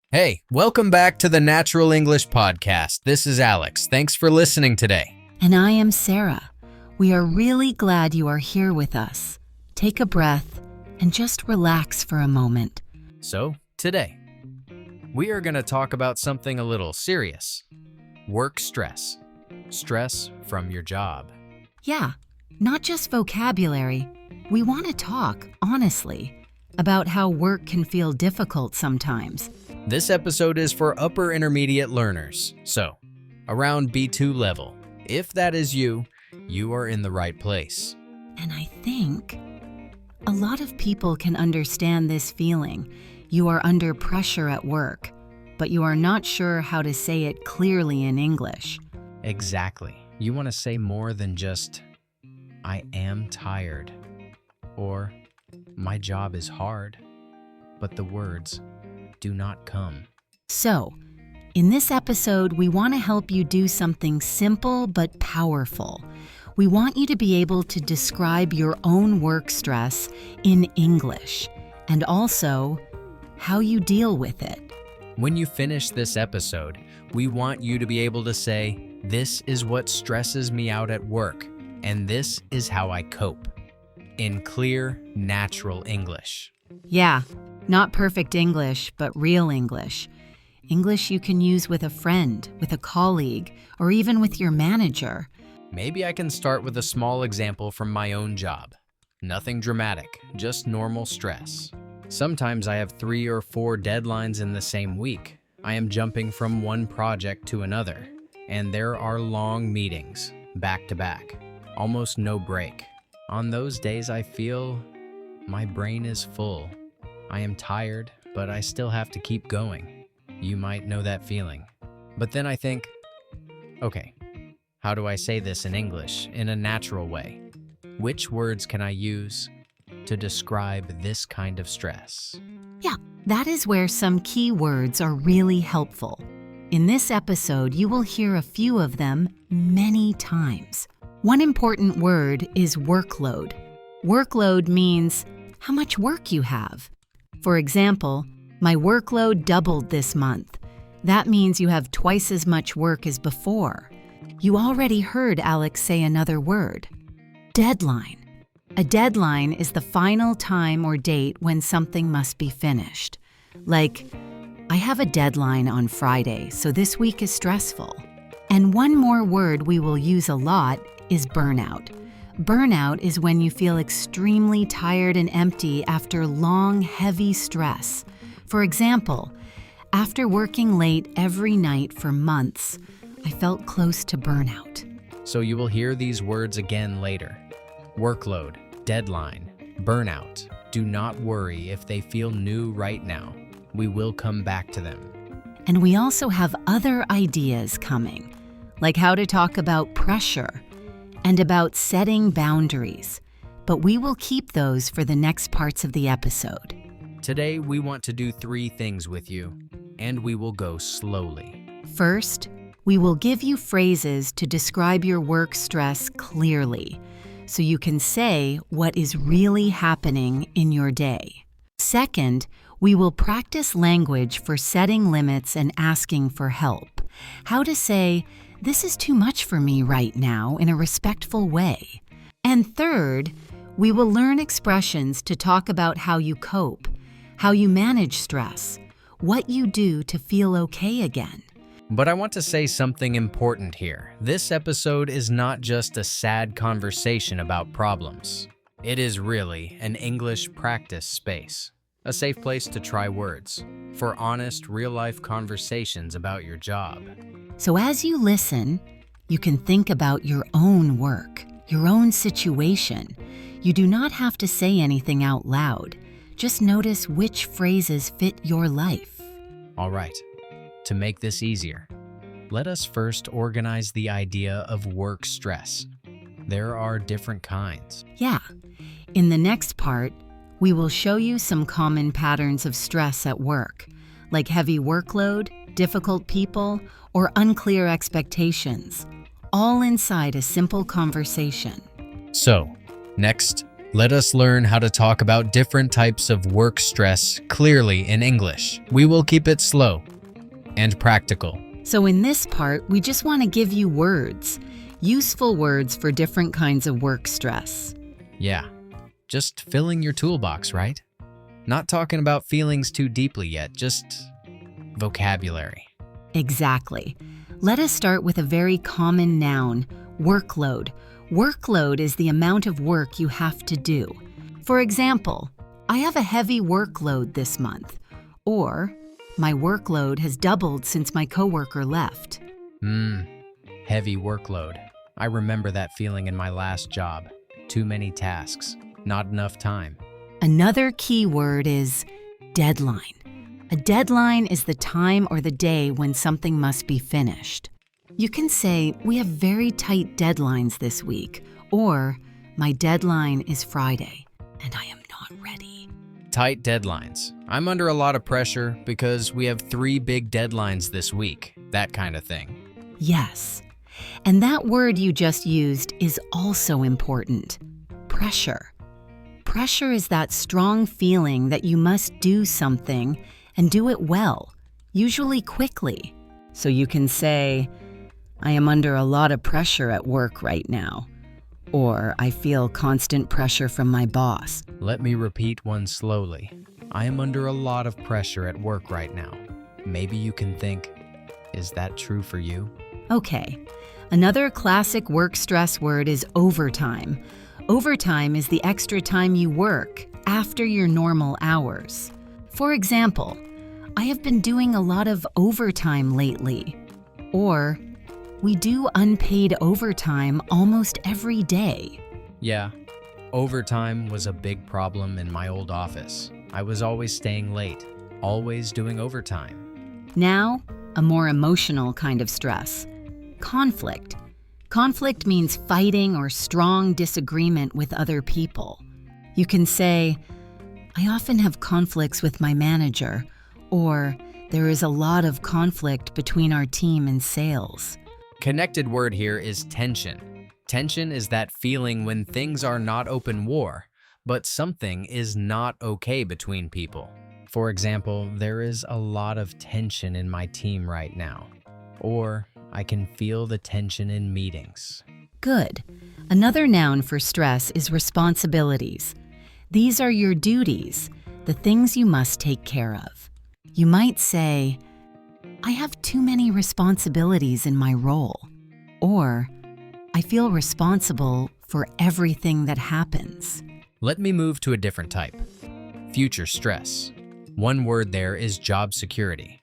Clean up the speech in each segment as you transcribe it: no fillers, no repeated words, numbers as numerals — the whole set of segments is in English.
Hey, welcome back to the Natural English Podcast. This is Alex. Thanks for listening today. And I am Sarah. We are really glad you are here with us. Take a breath and just relax for a moment. So, today, we are going to talk about something a little serious. Work stress. Stress from your job. Yeah, not just vocabulary. We want to talk, honestly, about how work can feel difficult sometimes. This episode is for upper intermediate learners, so around B2 level. If that is you, you are in the right place. And I think a lot of people can understand this feeling. You are under pressure at work, but you are not sure how to say it clearly in English. Exactly. You want to say more than just, I am tired, or my job is hard, but the words do not come. So, in this episode, we want to help you do something simple but powerful. We want you to be able to describe your own work stress in English and also how you deal with it. When you finish this episode, we want you to be able to say, this is what stresses me out at work, and this is how I cope, in clear, natural English. Yeah, not perfect English, but real English. English you can use with a friend, with a colleague, or even with your manager. Maybe I can start with a small example from my own job. Nothing dramatic, just normal stress. Sometimes I have 3 or 4 deadlines in the same week. I am jumping from one project to another, and there are long meetings, back to back, almost no break. On those days I feel my brain is full. I am tired, but I still have to keep going. You might know that feeling. But then I think, okay, how do I say this in English in a natural way? Which words can I use to describe this kind of stress? Yeah, that is where some key words are really helpful. In this episode, you will hear a few of them many times. One important word is workload. Workload means how much work you have. For example, my workload doubled this month. That means you have twice as much work as before. You already heard Alex say another word. Deadline. A deadline is the final time or date when something must be finished. Like, I have a deadline on Friday, so this week is stressful. And one more word we will use a lot is burnout. Burnout is when you feel extremely tired and empty after long, heavy stress. For example, after working late every night for months, I felt close to burnout. So you will hear these words again later. Workload, deadline, burnout. Do not worry if they feel new right now. We will come back to them. And we also have other ideas coming, like how to talk about pressure and about setting boundaries. But we will keep those for the next parts of the episode. Today, we want to do 3 things with you, and we will go slowly. First, we will give you phrases to describe your work stress clearly, so you can say what is really happening in your day. Second, we will practice language for setting limits and asking for help. How to say, this is too much for me right now in a respectful way. And third, we will learn expressions to talk about how you cope, how you manage stress, what you do to feel okay again. But I want to say something important here. This episode is not just a sad conversation about problems. It is really an English practice space, a safe place to try words, for honest, real-life conversations about your job. So as you listen, you can think about your own work, your own situation. You do not have to say anything out loud. Just notice which phrases fit your life. All right, to make this easier, let us first organize the idea of work stress. There are different kinds. Yeah. In the next part, we will show you some common patterns of stress at work, like heavy workload, difficult people, or unclear expectations, all inside a simple conversation. So, next, Let us learn how to talk about different types of work stress clearly in English. We will keep it slow and practical. So in this part, we just want to give you words, useful words for different kinds of work stress. Yeah, just filling your toolbox, right? Not talking about feelings too deeply yet, just vocabulary. Exactly. Let us start with a very common noun, workload. Workload is the amount of work you have to do. For example, I have a heavy workload this month, or my workload has doubled since my coworker left. Heavy workload. I remember that feeling in my last job. Too many tasks, not enough time. Another key word is deadline. A deadline is the time or the day when something must be finished. You can say, we have very tight deadlines this week, or my deadline is Friday, and I am not ready. Tight deadlines. I'm under a lot of pressure because we have 3 big deadlines this week. That kind of thing. Yes. And that word you just used is also important. Pressure. Pressure is that strong feeling that you must do something and do it well, usually quickly. So you can say, I am under a lot of pressure at work right now, or I feel constant pressure from my boss. Let me repeat one slowly. I am under a lot of pressure at work right now. Maybe you can think, is that true for you? Okay. Another classic work stress word is overtime. Overtime is the extra time you work after your normal hours. For example, I have been doing a lot of overtime lately. Or, we do unpaid overtime almost every day. Yeah, overtime was a big problem in my old office. I was always staying late, always doing overtime. Now, a more emotional kind of stress. Conflict. Conflict means fighting or strong disagreement with other people. You can say, I often have conflicts with my manager, or there is a lot of conflict between our team and sales. Connected word here is tension. Tension is that feeling when things are not open war, but something is not okay between people. For example, there is a lot of tension in my team right now. Or, I can feel the tension in meetings. Good. Another noun for stress is responsibilities. These are your duties, the things you must take care of. You might say, I have too many responsibilities in my role. Or, I feel responsible for everything that happens. Let me move to a different type. Future stress. One word there is job security.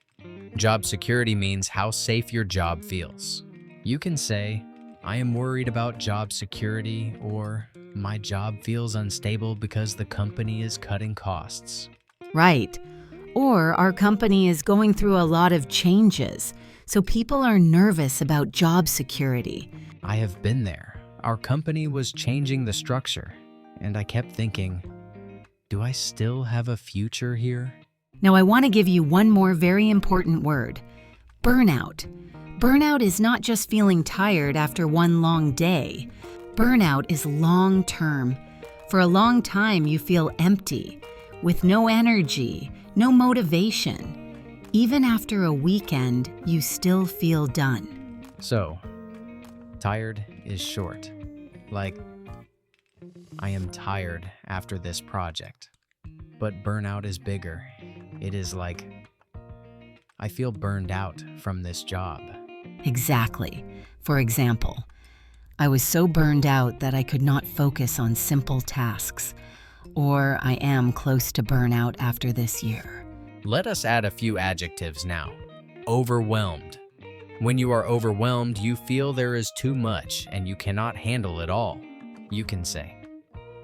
Job security means how safe your job feels. You can say, I am worried about job security, or my job feels unstable because the company is cutting costs. Right. Or our company is going through a lot of changes, so people are nervous about job security. I have been there. Our company was changing the structure, and I kept thinking, do I still have a future here? Now I want to give you one more very important word, burnout. Burnout is not just feeling tired after one long day. Burnout is long-term. For a long time you feel empty, with no energy, no motivation. Even after a weekend, you still feel done. So, tired is short. Like, I am tired after this project. But burnout is bigger. It is like, I feel burned out from this job. Exactly. For example, I was so burned out that I could not focus on simple tasks. Or I am close to burnout after this year. Let us add a few adjectives now. Overwhelmed. When you are overwhelmed, you feel there is too much and you cannot handle it all. You can say,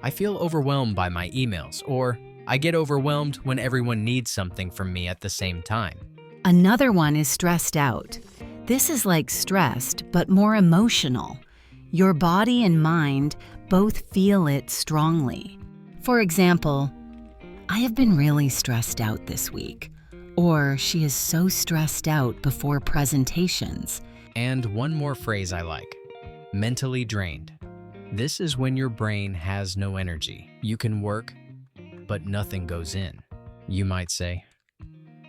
I feel overwhelmed by my emails, or I get overwhelmed when everyone needs something from me at the same time. Another one is stressed out. This is like stressed, but more emotional. Your body and mind both feel it strongly. For example, I have been really stressed out this week. Or she is so stressed out before presentations. And one more phrase I like, mentally drained. This is when your brain has no energy. You can work, but nothing goes in. You might say,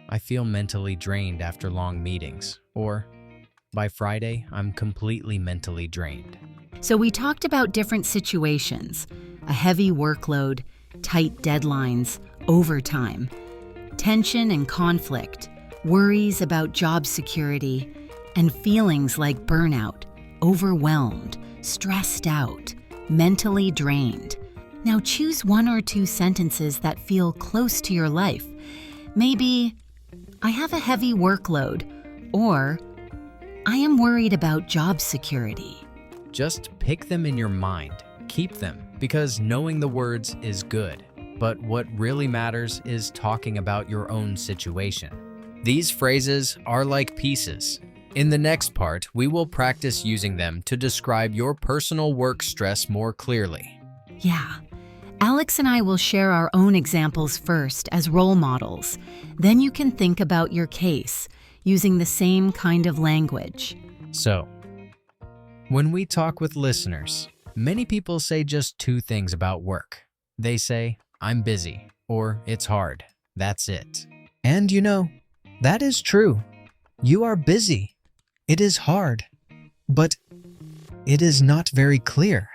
I feel mentally drained after long meetings, or by Friday, I'm completely mentally drained. So we talked about different situations: a heavy workload, tight deadlines, overtime, tension and conflict, worries about job security, and feelings like burnout, overwhelmed, stressed out, mentally drained. Now choose one or two sentences that feel close to your life. Maybe, I have a heavy workload, or I am worried about job security. Just pick them in your mind. Keep them, because knowing the words is good. But what really matters is talking about your own situation. These phrases are like pieces. In the next part, we will practice using them to describe your personal work stress more clearly. Yeah. Alex and I will share our own examples first as role models. Then you can think about your case using the same kind of language. So, when we talk with listeners, many people say just two things about work. They say, I'm busy, or it's hard. That's it. And you know, that is true. You are busy. It is hard. But it is not very clear.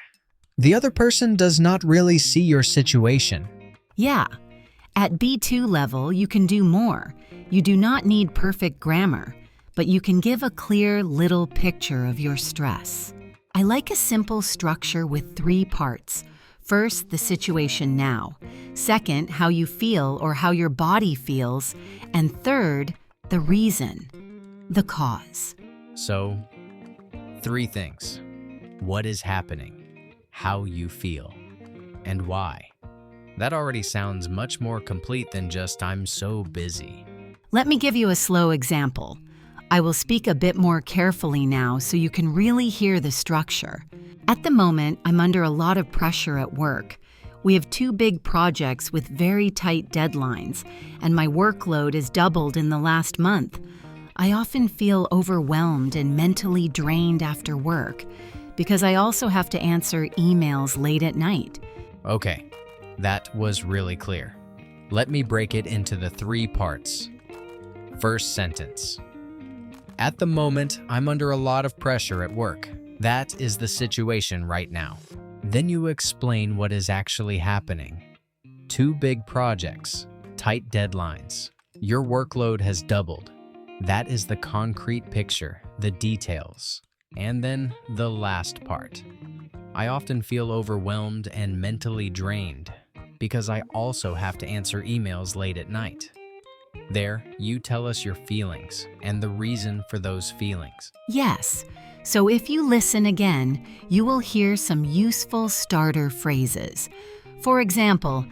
The other person does not really see your situation. Yeah. At B2 level, you can do more. You do not need perfect grammar, but you can give a clear little picture of your stress. I like a simple structure with 3 parts. First, the situation now. Second, how you feel or how your body feels. And third, the reason, the cause. So, 3 things. What is happening, how you feel, and why. That already sounds much more complete than just I'm so busy. Let me give you a slow example. I will speak a bit more carefully now so you can really hear the structure. At the moment, I'm under a lot of pressure at work. We have 2 big projects with very tight deadlines, and my workload is doubled in the last month. I often feel overwhelmed and mentally drained after work because I also have to answer emails late at night. Okay, that was really clear. Let me break it into the 3 parts. First sentence. At the moment, I'm under a lot of pressure at work. That is the situation right now. Then you explain what is actually happening. 2 big projects, tight deadlines. Your workload has doubled. That is the concrete picture, the details. And then the last part. I often feel overwhelmed and mentally drained because I also have to answer emails late at night. There, you tell us your feelings and the reason for those feelings. Yes. So if you listen again, you will hear some useful starter phrases. For example,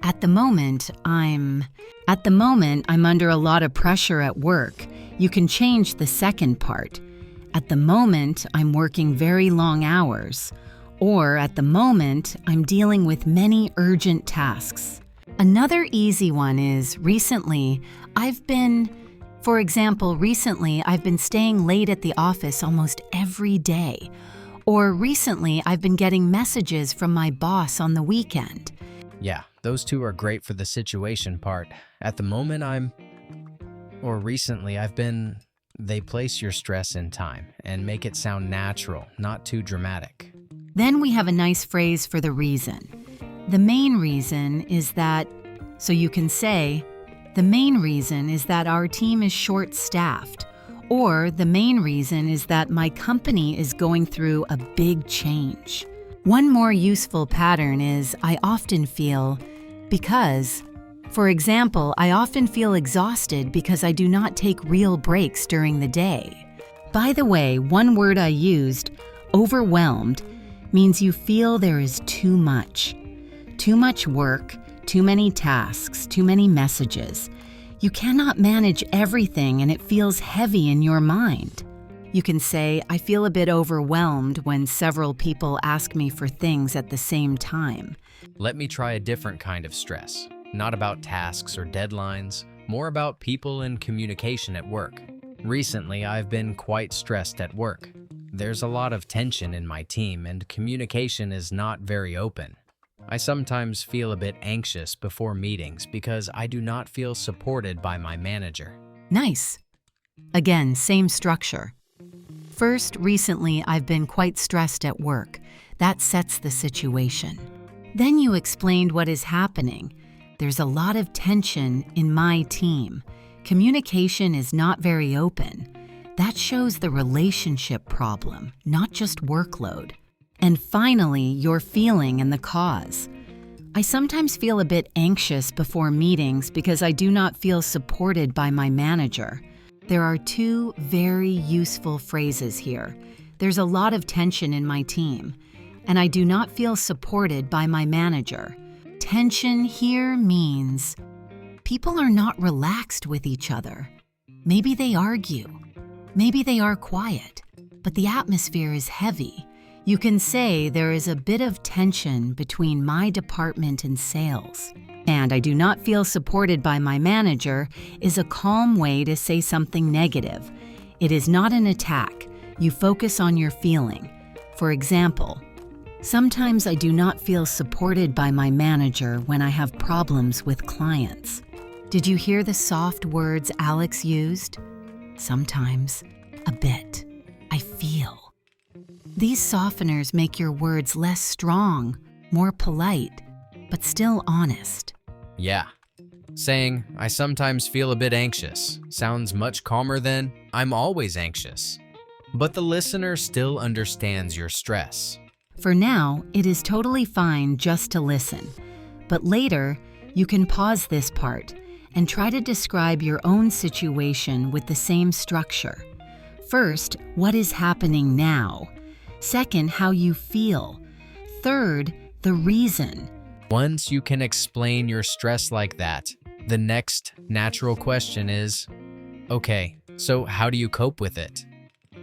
at the moment, I'm under a lot of pressure at work. You can change the second part. At the moment, I'm working very long hours. Or at the moment, I'm dealing with many urgent tasks. Another easy one is recently I've been staying late at the office almost every day. Or recently I've been getting messages from my boss on the weekend. Yeah, those 2 are great for the situation part. At the moment they place your stress in time and make it sound natural, not too dramatic. Then we have a nice phrase for the reason. The main reason is that, so you can say, the main reason is that our team is short-staffed, or the main reason is that my company is going through a big change. One more useful pattern is I often feel because. For example, I often feel exhausted because I do not take real breaks during the day. By the way, one word I used, overwhelmed, means you feel there is too much. Too much work, too many tasks, too many messages. You cannot manage everything and it feels heavy in your mind. You can say, I feel a bit overwhelmed when several people ask me for things at the same time. Let me try a different kind of stress. Not about tasks or deadlines, more about people and communication at work. Recently, I've been quite stressed at work. There's a lot of tension in my team and communication is not very open. I sometimes feel a bit anxious before meetings because I do not feel supported by my manager. Nice. Again, same structure. First, recently I've been quite stressed at work. That sets the situation. Then you explained what is happening. There's a lot of tension in my team. Communication is not very open. That shows the relationship problem, not just workload. And finally, your feeling and the cause. I sometimes feel a bit anxious before meetings because I do not feel supported by my manager. There are two very useful phrases here. There's a lot of tension in my team, and I do not feel supported by my manager. Tension here means people are not relaxed with each other. Maybe they argue. Maybe they are quiet, but the atmosphere is heavy. You can say there is a bit of tension between my department and sales. And I do not feel supported by my manager is a calm way to say something negative. It is not an attack. You focus on your feeling. For example, sometimes I do not feel supported by my manager when I have problems with clients. Did you hear the soft words Alex used? Sometimes, a bit. I feel. These softeners make your words less strong, more polite, but still honest. Yeah. Saying, I sometimes feel a bit anxious, sounds much calmer than, I'm always anxious. But the listener still understands your stress. For now, it is totally fine just to listen. But later, you can pause this part and try to describe your own situation with the same structure. First, what is happening now? Second, how you feel. Third, the reason. Once you can explain your stress like that, the next natural question is, okay, so how do you cope with it?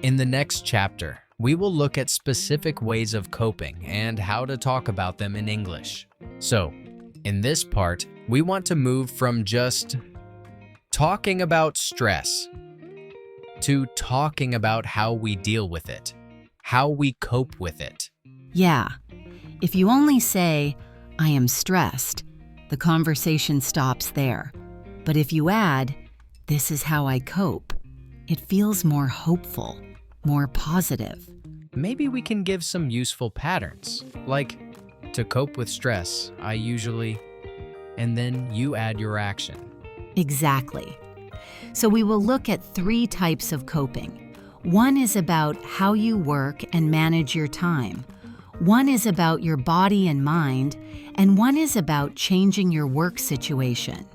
In the next chapter, we will look at specific ways of coping and how to talk about them in English. So, in this part, we want to move from just talking about stress to talking about how we deal with it, how we cope with it. Yeah, if you only say, I am stressed, the conversation stops there. But if you add, this is how I cope, it feels more hopeful, more positive. Maybe we can give some useful patterns, like, to cope with stress, I usually, and then you add your action. Exactly. So we will look at 3 types of coping. One is about how you work and manage your time. One is about your body and mind, and one is about changing your work situation.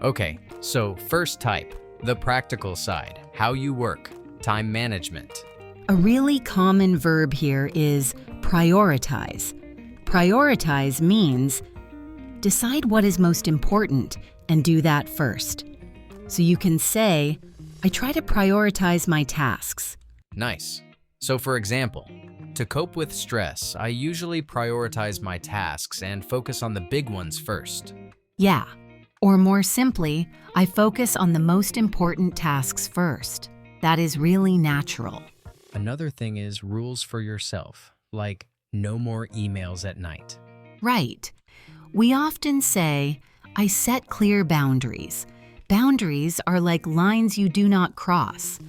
Okay, so first type, the practical side, how you work, time management. A really common verb here is prioritize. Prioritize means decide what is most important and do that first. So you can say, I try to prioritize my tasks. Nice. So for example, to cope with stress, I usually prioritize my tasks and focus on the big ones first. Yeah. Or more simply, I focus on the most important tasks first. That is really natural. Another thing is rules for yourself, like no more emails at night. Right. We often say, I set clear boundaries. Boundaries are like lines you do not cross.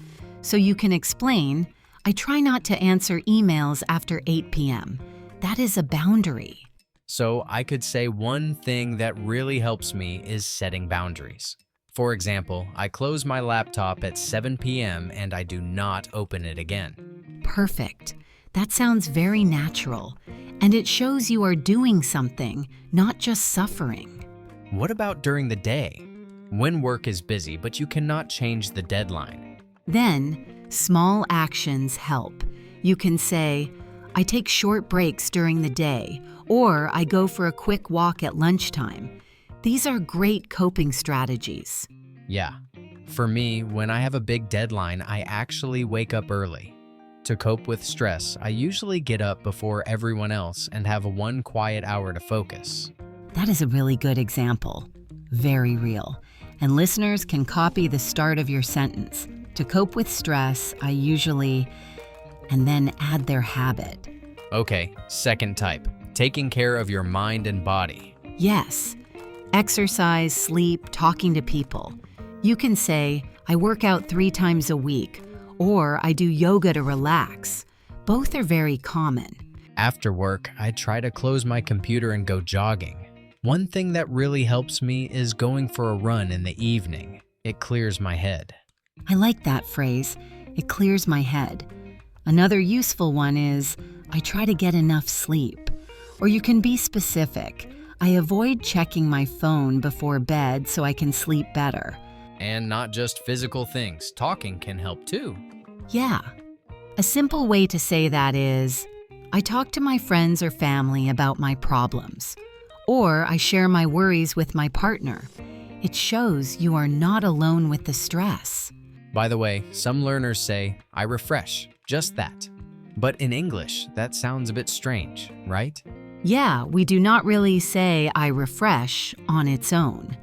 So you can explain, I try not to answer emails after 8 p.m. That is a boundary. So I could say one thing that really helps me is setting boundaries. For example, I close my laptop at 7 p.m. and I do not open it again. Perfect. That sounds very natural. And it shows you are doing something, not just suffering. What about during the day? When work is busy, but you cannot change the deadline. Then, small actions help. You can say, I take short breaks during the day, or I go for a quick walk at lunchtime. These are great coping strategies. Yeah. For me, when I have a big deadline, I actually wake up early. To cope with stress, I usually get up before everyone else and have one quiet hour to focus. That is a really good example. Very real. And listeners can copy the start of your sentence. To cope with stress, I usually... and then add their habit. Okay, second type, taking care of your mind and body. Yes, exercise, sleep, talking to people. You can say, I work out 3 times a week, or I do yoga to relax. Both are very common. After work, I try to close my computer and go jogging. One thing that really helps me is going for a run in the evening. It clears my head. I like that phrase. It clears my head. Another useful one is, I try to get enough sleep. Or you can be specific. I avoid checking my phone before bed so I can sleep better. And not just physical things, talking can help too. Yeah. A simple way to say that is, I talk to my friends or family about my problems. Or I share my worries with my partner. It shows you are not alone with the stress. By the way, some learners say, I refresh, just that. But in English, that sounds a bit strange, right? Yeah, we do not really say I refresh on its own.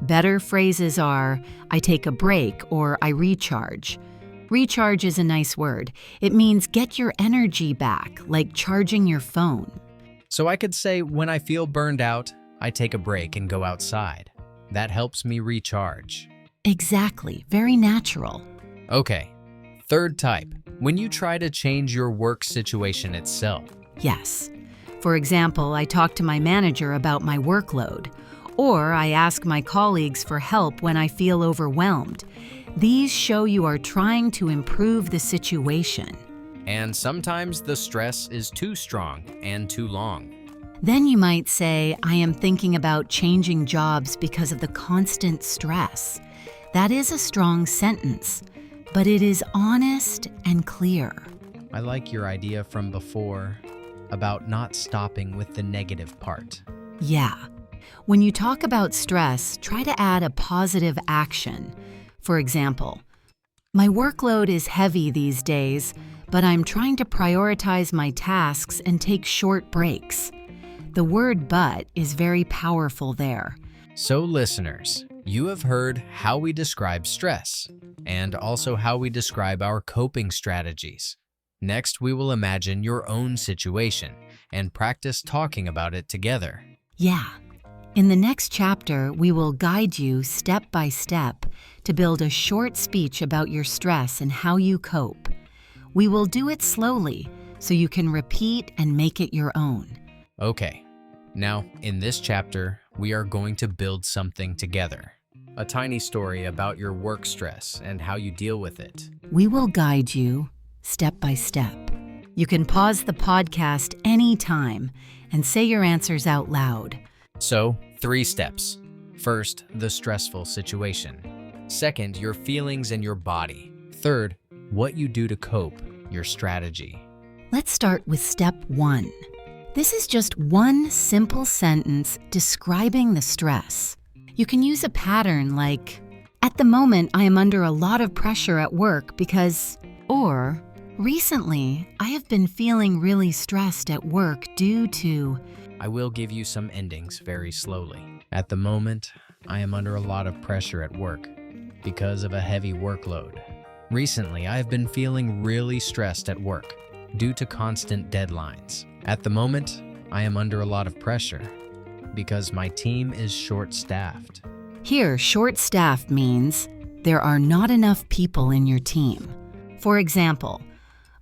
Better phrases are, I take a break or I recharge. Recharge is a nice word. It means get your energy back, like charging your phone. So I could say, when I feel burned out, I take a break and go outside. That helps me recharge. Exactly, very natural. Okay, third type, when you try to change your work situation itself. Yes. For example, I talk to my manager about my workload, or I ask my colleagues for help when I feel overwhelmed. These show you are trying to improve the situation. And sometimes the stress is too strong and too long. Then you might say, I am thinking about changing jobs because of the constant stress. That is a strong sentence, but it is honest and clear. I like your idea from before about not stopping with the negative part. Yeah. When you talk about stress, try to add a positive action. For example, my workload is heavy these days, but I'm trying to prioritize my tasks and take short breaks. The word but is very powerful there. So listeners, you have heard how we describe stress and also how we describe our coping strategies. Next, we will imagine your own situation and practice talking about it together. Yeah. In the next chapter, we will guide you step by step to build a short speech about your stress and how you cope. We will do it slowly so you can repeat and make it your own. Okay, now in this chapter, we are going to build something together. A tiny story about your work stress and how you deal with it. We will guide you step by step. You can pause the podcast anytime and say your answers out loud. So, 3 steps. First, the stressful situation. Second, your feelings and your body. Third, what you do to cope, your strategy. Let's start with step 1. This is just one simple sentence describing the stress. You can use a pattern like, at the moment I am under a lot of pressure at work because, or, recently I have been feeling really stressed at work due to. I will give you some endings very slowly. At the moment, I am under a lot of pressure at work because of a heavy workload. Recently, I have been feeling really stressed at work due to constant deadlines. At the moment, I am under a lot of pressure because my team is short-staffed. Here, short-staffed means there are not enough people in your team. For example,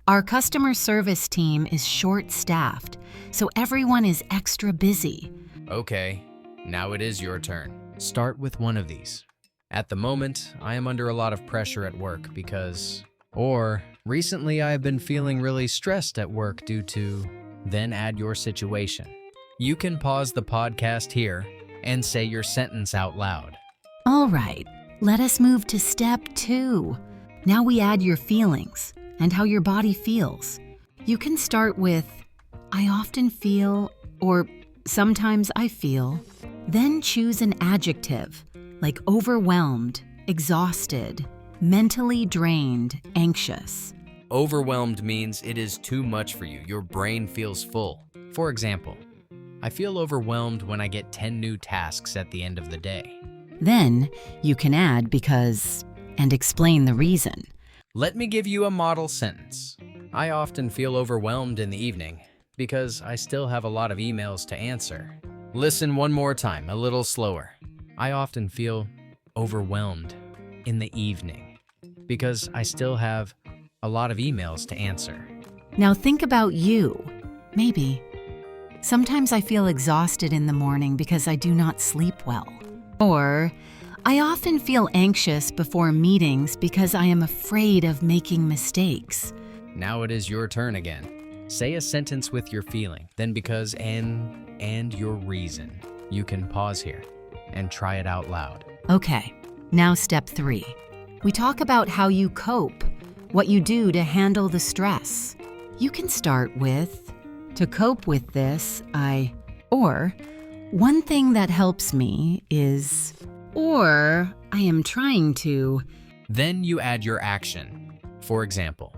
our customer service team is short-staffed, so everyone is extra busy. Okay, now it is your turn. Start with one of these. At the moment, I am under a lot of pressure at work because, or recently I have been feeling really stressed at work due to, then add your situation. You can pause the podcast here and say your sentence out loud. All right, let us move to step 2. Now we add your feelings and how your body feels. You can start with, I often feel, or sometimes I feel. Then choose an adjective, like overwhelmed, exhausted, mentally drained, anxious. Overwhelmed means it is too much for you. Your brain feels full. For example, I feel overwhelmed when I get 10 new tasks at the end of the day. Then you can add because and explain the reason. Let me give you a model sentence. I often feel overwhelmed in the evening because I still have a lot of emails to answer. Listen one more time, a little slower. I often feel overwhelmed in the evening because I still have a lot of emails to answer. Now think about you. Maybe. Sometimes I feel exhausted in the morning because I do not sleep well. Or I often feel anxious before meetings because I am afraid of making mistakes. Now it is your turn again. Say a sentence with your feeling, then because and your reason. You can pause here and try it out loud. Okay, now step 3. We talk about how you cope, what you do to handle the stress. You can start with, to cope with this, or one thing that helps me is, or I am trying to. Then you add your action. For example,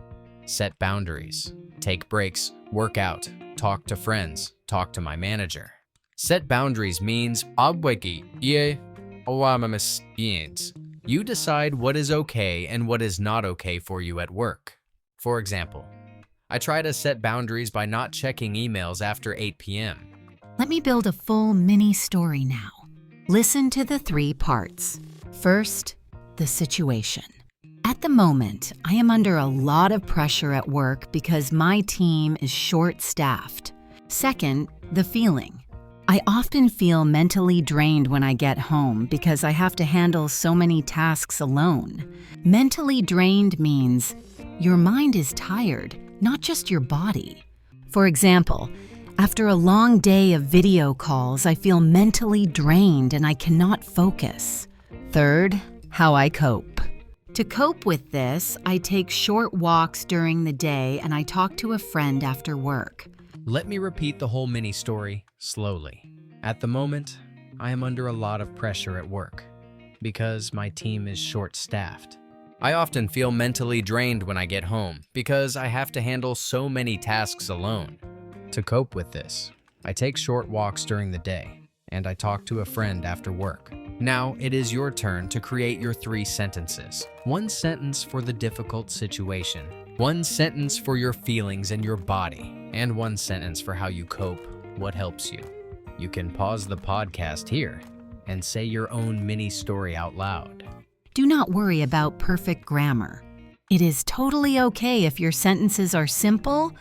set boundaries, take breaks, work out, talk to friends, talk to my manager. Set boundaries means you decide what is okay and what is not okay for you at work. For example, I try to set boundaries by not checking emails after 8 p.m. Let me build a full mini story now. Listen to the 3 parts. First, the situation. At the moment, I am under a lot of pressure at work because my team is short-staffed. Second, the feeling. I often feel mentally drained when I get home because I have to handle so many tasks alone. Mentally drained means your mind is tired, not just your body. For example, after a long day of video calls, I feel mentally drained and I cannot focus. Third, how I cope. To cope with this, I take short walks during the day and I talk to a friend after work. Let me repeat the whole mini story slowly. At the moment, I am under a lot of pressure at work because my team is short-staffed. I often feel mentally drained when I get home because I have to handle so many tasks alone. To cope with this, I take short walks during the day and I talk to a friend after work. Now it is your turn to create your 3 sentences. 1 sentence for the difficult situation, 1 sentence for your feelings and your body, and 1 sentence for how you cope, what helps you. You can pause the podcast here and say your own mini story out loud. Do not worry about perfect grammar. It is totally okay if your sentences are simple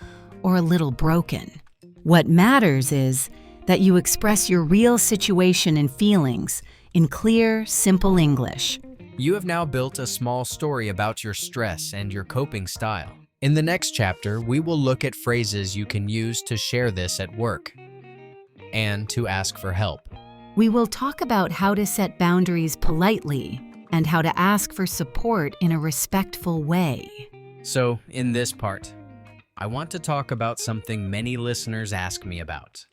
or a little broken. What matters is that you express your real situation and feelings in clear, simple English. You have now built a small story about your stress and your coping style. In the next chapter, we will look at phrases you can use to share this at work and to ask for help. We will talk about how to set boundaries politely and how to ask for support in a respectful way. So, in this part, I want to talk about something many listeners ask me about.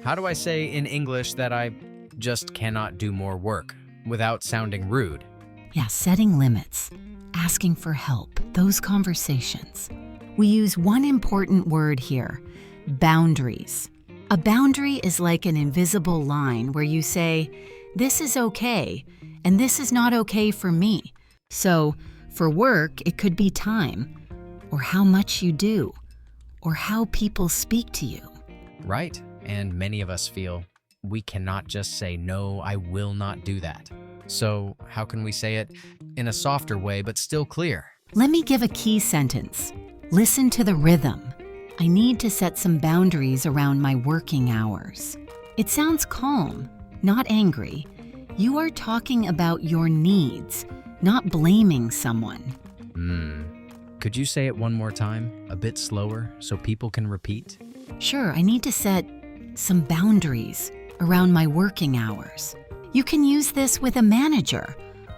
How do I say in English that I just cannot do more work without sounding rude? Yeah, setting limits, asking for help, those conversations. We use one important word here, boundaries. A boundary is like an invisible line where you say, this is okay, and this is not okay for me. So, for work, it could be time, or how much you do, or how people speak to you. Right, and many of us feel we cannot just say, no, I will not do that. So, how can we say it in a softer way but still clear? Let me give a key sentence. Listen to the rhythm. I need to set some boundaries around my working hours. It sounds calm, not angry. You are talking about your needs, not blaming someone. Could you say it one more time, a bit slower, so people can repeat? Sure, I need to set some boundaries around my working hours. You can use this with a manager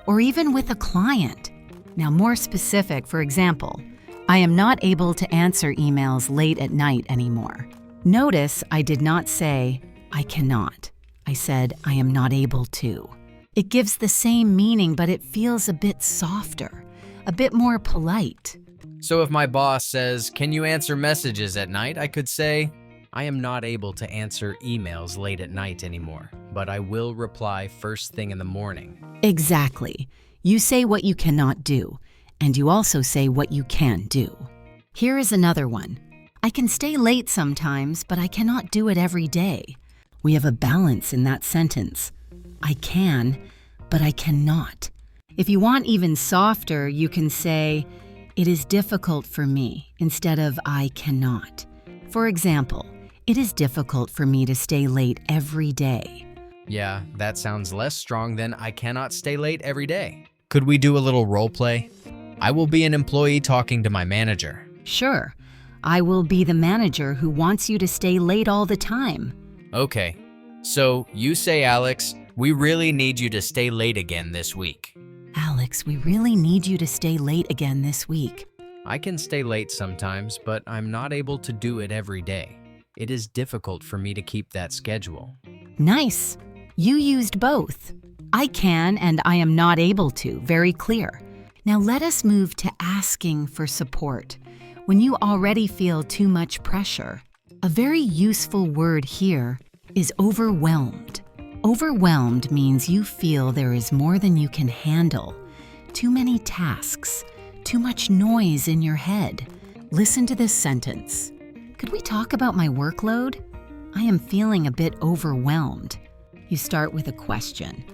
or even with a client. Now, more specific, for example, I am not able to answer emails late at night anymore. Notice I did not say, I cannot. I said, I am not able to. It gives the same meaning, but it feels a bit softer, a bit more polite. So if my boss says, can you answer messages at night? I could say, I am not able to answer emails late at night anymore, but I will reply first thing in the morning. Exactly. You say what you cannot do, and you also say what you can do. Here is another one. I can stay late sometimes, but I cannot do it every day. We have a balance in that sentence. I can, but I cannot. If you want even softer, you can say, it is difficult for me instead of I cannot. For example, it is difficult for me to stay late every day. Yeah, that sounds less strong than I cannot stay late every day. Could we do a little role play? I will be an employee talking to my manager. Sure, I will be the manager who wants you to stay late all the time. Okay, so you say, Alex, we really need you to stay late again this week. Alex, we really need you to stay late again this week. I can stay late sometimes, but I'm not able to do it every day. It is difficult for me to keep that schedule. Nice. You used both. I can and I am not able to. Very clear. Now let us move to asking for support when you already feel too much pressure. A very useful word here is overwhelmed. Overwhelmed means you feel there is more than you can handle. Too many tasks, too much noise in your head. Listen to this sentence. Could we talk about my workload? I am feeling a bit overwhelmed. You start with a question.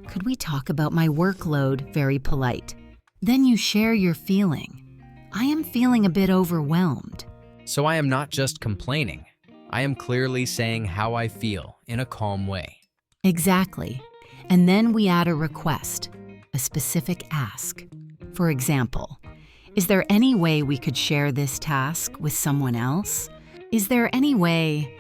Could we talk about my workload? Very polite. Then you share your feeling. I am feeling a bit overwhelmed. So I am not just complaining. I am clearly saying how I feel in a calm way. Exactly. And then we add a request, a specific ask. For example, is there any way we could share this task with someone else? Is there any way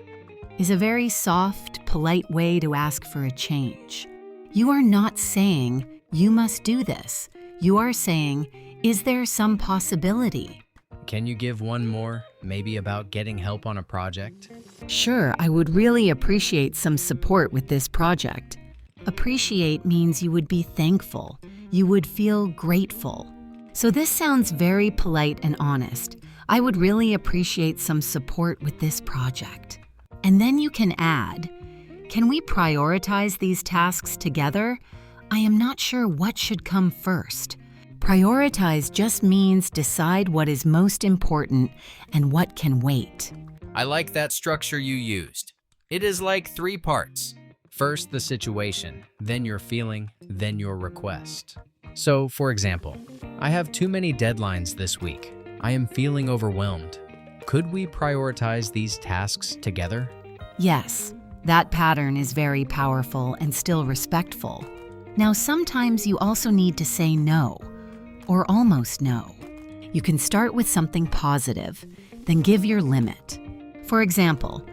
is a very soft, polite way to ask for a change. You are not saying, you must do this. You are saying, is there some possibility? Can you give one more, maybe about getting help on a project? Sure, I would really appreciate some support with this project. Appreciate means you would be thankful. You would feel grateful. So this sounds very polite and honest. I would really appreciate some support with this project. And then you can add, can we prioritize these tasks together? I am not sure what should come first. Prioritize just means decide what is most important and what can wait. I like that structure you used. It is like 3 parts. First, the situation, then your feeling, then your request. So, for example, I have too many deadlines this week. I am feeling overwhelmed. Could we prioritize these tasks together? Yes, that pattern is very powerful and still respectful. Now, sometimes you also need to say no, or almost no. You can start with something positive, then give your limit. For example,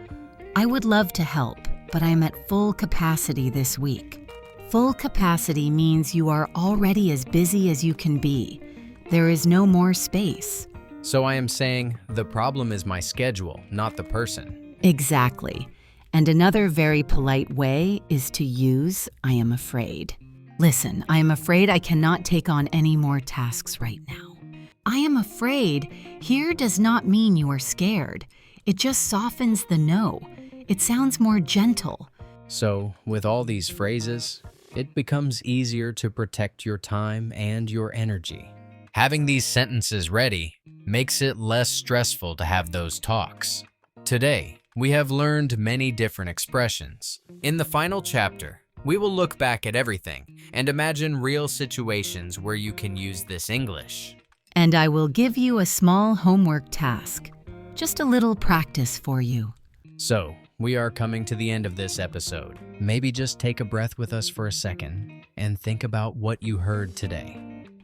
I would love to help, but I am at full capacity this week. Full capacity means you are already as busy as you can be. There is no more space. So I am saying the problem is my schedule, not the person. Exactly. And another very polite way is to use I am afraid. Listen, I am afraid I cannot take on any more tasks right now. I am afraid here does not mean you are scared. It just softens the no. It sounds more gentle. So, with all these phrases, it becomes easier to protect your time and your energy. Having these sentences ready makes it less stressful to have those talks. Today, we have learned many different expressions. In the final chapter, we will look back at everything and imagine real situations where you can use this English. And I will give you a small homework task. Just a little practice for you. So, we are coming to the end of this episode. Maybe just take a breath with us for a second and think about what you heard today.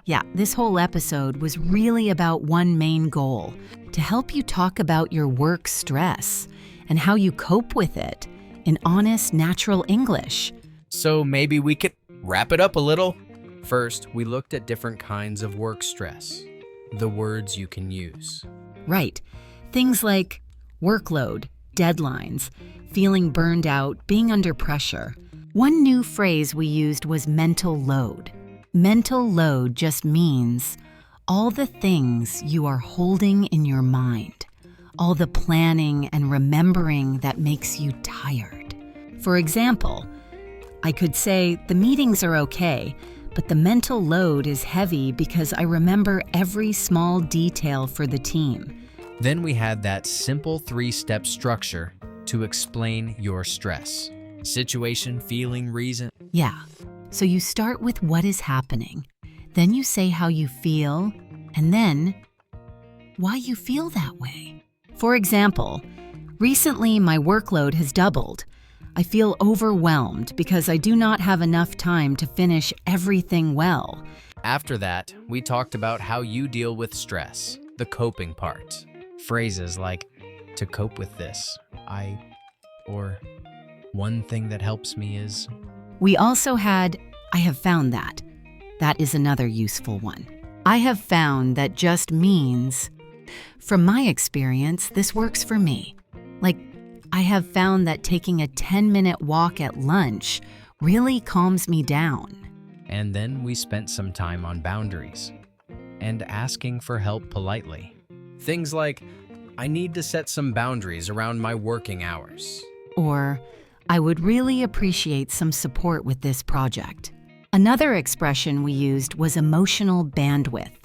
Yeah, this whole episode was really about one main goal, to help you talk about your work stress and how you cope with it in honest, natural English. So maybe we could wrap it up a little. First, we looked at different kinds of work stress, the words you can use. Right. Things like workload, deadlines, feeling burned out, being under pressure. One new phrase we used was mental load. Mental load just means all the things you are holding in your mind, all the planning and remembering that makes you tired. For example, I could say the meetings are okay, but the mental load is heavy because I remember every small detail for the team. Then we had that simple 3-step structure to explain your stress. Situation, feeling, reason. Yeah. So you start with what is happening, then you say how you feel, and then why you feel that way. For example, recently my workload has doubled. I feel overwhelmed because I do not have enough time to finish everything well. After that, we talked about how you deal with stress, the coping part. Phrases like, to cope with this, or one thing that helps me is. We also had, I have found that. That is another useful one. I have found that just means, from my experience, this works for me. Like, I have found that taking a 10-minute walk at lunch really calms me down. And then we spent some time on boundaries and asking for help politely. Things like, I need to set some boundaries around my working hours. Or, I would really appreciate some support with this project. Another expression we used was emotional bandwidth.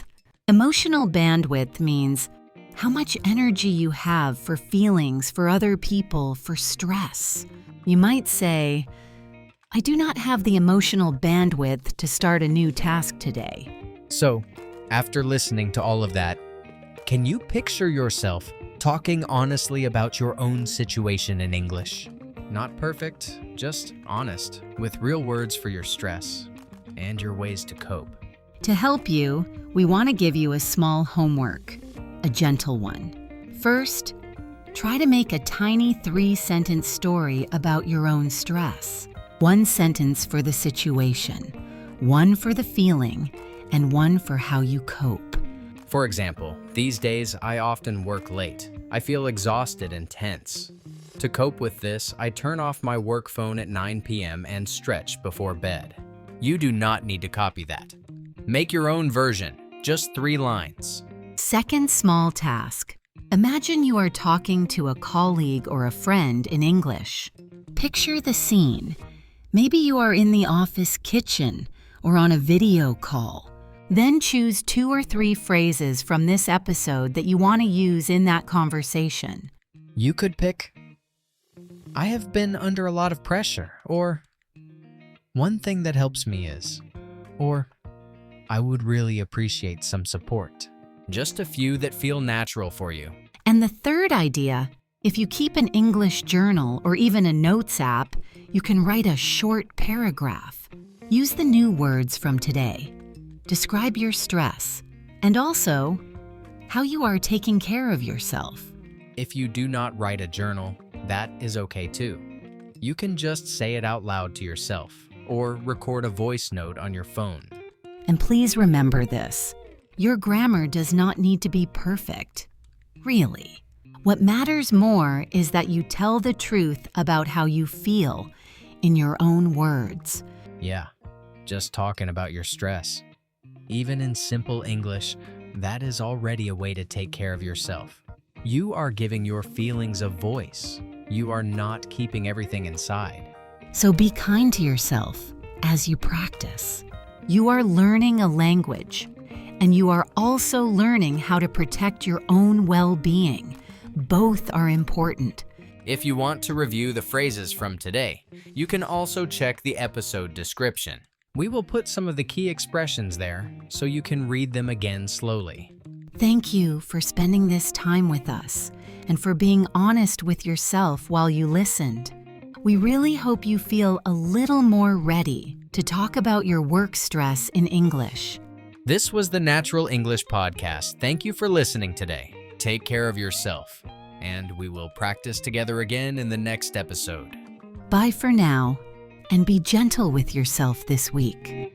Emotional bandwidth means how much energy you have for feelings, for other people, for stress. You might say, I do not have the emotional bandwidth to start a new task today. So, after listening to all of that, can you picture yourself talking honestly about your own situation in English? Not perfect, just honest, with real words for your stress and your ways to cope. To help you, we want to give you a small homework, a gentle one. First, try to make a tiny 3-sentence story about your own stress. 1 sentence for the situation, 1 for the feeling, and 1 for how you cope. For example, these days I often work late. I feel exhausted and tense. To cope with this, I turn off my work phone at 9 p.m. and stretch before bed. You do not need to copy that. Make your own version, just 3 lines. Second small task. Imagine you are talking to a colleague or a friend in English. Picture the scene. Maybe you are in the office kitchen or on a video call. Then choose 2 or 3 phrases from this episode that you want to use in that conversation. You could pick, I have been under a lot of pressure, or one thing that helps me is, or I would really appreciate some support. Just a few that feel natural for you. And the third idea, if you keep an English journal or even a notes app, you can write a short paragraph. Use the new words from today. Describe your stress, and also how you are taking care of yourself. If you do not write a journal, that is okay too. You can just say it out loud to yourself, or record a voice note on your phone. And please remember this. Your grammar does not need to be perfect. Really. What matters more is that you tell the truth about how you feel in your own words. Yeah, just talking about your stress. Even in simple English, that is already a way to take care of yourself. You are giving your feelings a voice. You are not keeping everything inside. So be kind to yourself as you practice. You are learning a language, and you are also learning how to protect your own well-being. Both are important. If you want to review the phrases from today, you can also check the episode description. We will put some of the key expressions there so you can read them again slowly. Thank you for spending this time with us and for being honest with yourself while you listened. We really hope you feel a little more ready to talk about your work stress in English. This was the Natural English Podcast. Thank you for listening today. Take care of yourself, and we will practice together again in the next episode. Bye for now, and be gentle with yourself this week.